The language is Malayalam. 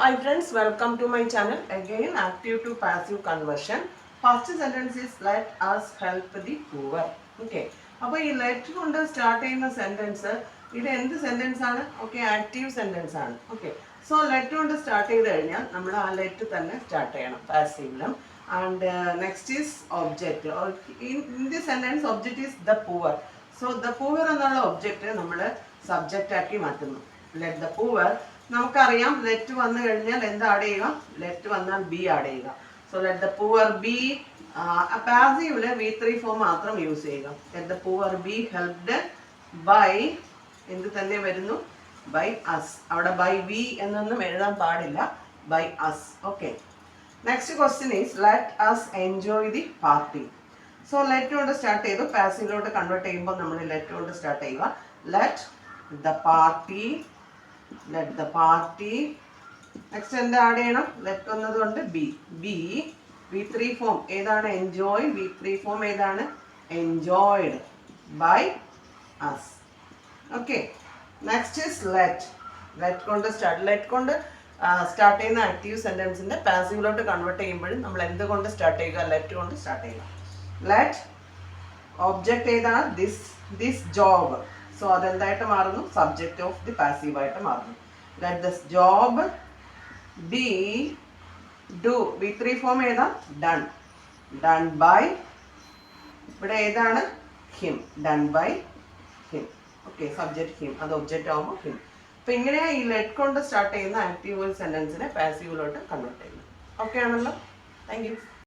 Hi friends, welcome to my channel. Again, active to passive conversion. First sentence is let us help the poor. Okay. അപ്പോൾ ഈ ലെറ്റ് കൊണ്ട് സ്റ്റാർട്ട് ചെയ്യുന്ന സെൻറ്റൻസ് ഇത് എന്ത് സെൻറ്റൻസ് ആണ്? ഓക്കെ, ആക്റ്റീവ് സെൻറ്റൻസ് ആണ്. ഓക്കെ, സോ ലെറ്റ് കൊണ്ട് സ്റ്റാർട്ട് ചെയ്ത് കഴിഞ്ഞാൽ നമ്മൾ ആ ലെറ്റ് തന്നെ സ്റ്റാർട്ട് ചെയ്യണം പാസീവിലും. And next is object. In the sentence object is the poor. So the poor എന്നുള്ള ഒബ്ജക്റ്റ് നമ്മൾ സബ്ജക്റ്റ് ആക്കി മാറ്റുന്നു. Let the poor. നമുക്കറിയാം ലെറ്റ് വന്നു കഴിഞ്ഞാൽ എന്ത് ആഡ് ചെയ്യുക? ലെറ്റ് വന്നാൽ ബി ആഡ് ചെയ്യുക. So let the poor be. പാസീവില് V3 ഫോം മാത്രം യൂസ് ചെയ്യുക. Let the poor be helped by എന്ത് തന്നെ വരുന്നു? By us. അവിടെ ബൈ വി എന്നൊന്നും എഴുതാൻ പാടില്ല, by us. Okay, next question is let us enjoy the party. So let കൊണ്ട് സ്റ്റാർട്ട് ചെയ്തു, പാസീവിലോട്ട് കൺവേർട്ട് ചെയ്യുമ്പോൾ നമ്മൾ ലെറ്റ് കൊണ്ട് സ്റ്റാർട്ട് ചെയ്യുക. Let the party. Let the party. Next എന്താ ആഡ് ചെയ്യണം? ലെറ്റ് വന്നതുകൊണ്ട് ബി. ബി V3 ഫോം ഏതാണ്? എൻജോയ്. V3 ഫോം ഏതാണ്? Enjoyed by us. Okay, next is let. Let കൊണ്ട് സ്റ്റാർട്ട്. ലെറ്റ് കൊണ്ട് സ്റ്റാർട്ട് ചെയ്യുന്ന ആക്റ്റീവ് സെൻറ്റൻസിൻ്റെ പാസീവിലോട്ട് കൺവേർട്ട് ചെയ്യുമ്പോഴും നമ്മൾ എന്ത് കൊണ്ട് സ്റ്റാർട്ട് ചെയ്യുക? ലെറ്റ് കൊണ്ട് സ്റ്റാർട്ട് ചെയ്യുക. ലെറ്റ് ഒബ്ജക്റ്റ് ഏതാണ്? This job. സോ അതെന്തായിട്ട് മാറുന്നു? സബ്ജക്റ്റ് ഓഫ് ദി പാസീവായിട്ട് മാറുന്നു. Let this job be do. V3 form ഏതാ? ഡൺ. ഡൺ ബൈ, ഇവിടെ ഏതാണ്? Him. Done by him. Okay, subject him, അത് ഒബ്ജക്റ്റ് ആകുമ്പോൾ ഹിം. അപ്പം ഇങ്ങനെയാണ് ഈ ലെറ്റ് കൊണ്ട് സ്റ്റാർട്ട് ചെയ്യുന്ന ആക്റ്റീവ് സെൻറ്റൻസിനെ പാസീവിലോട്ട് കൺവേർട്ട് ചെയ്യുന്നത്. ഓക്കെ ആണല്ലോ? Thank U.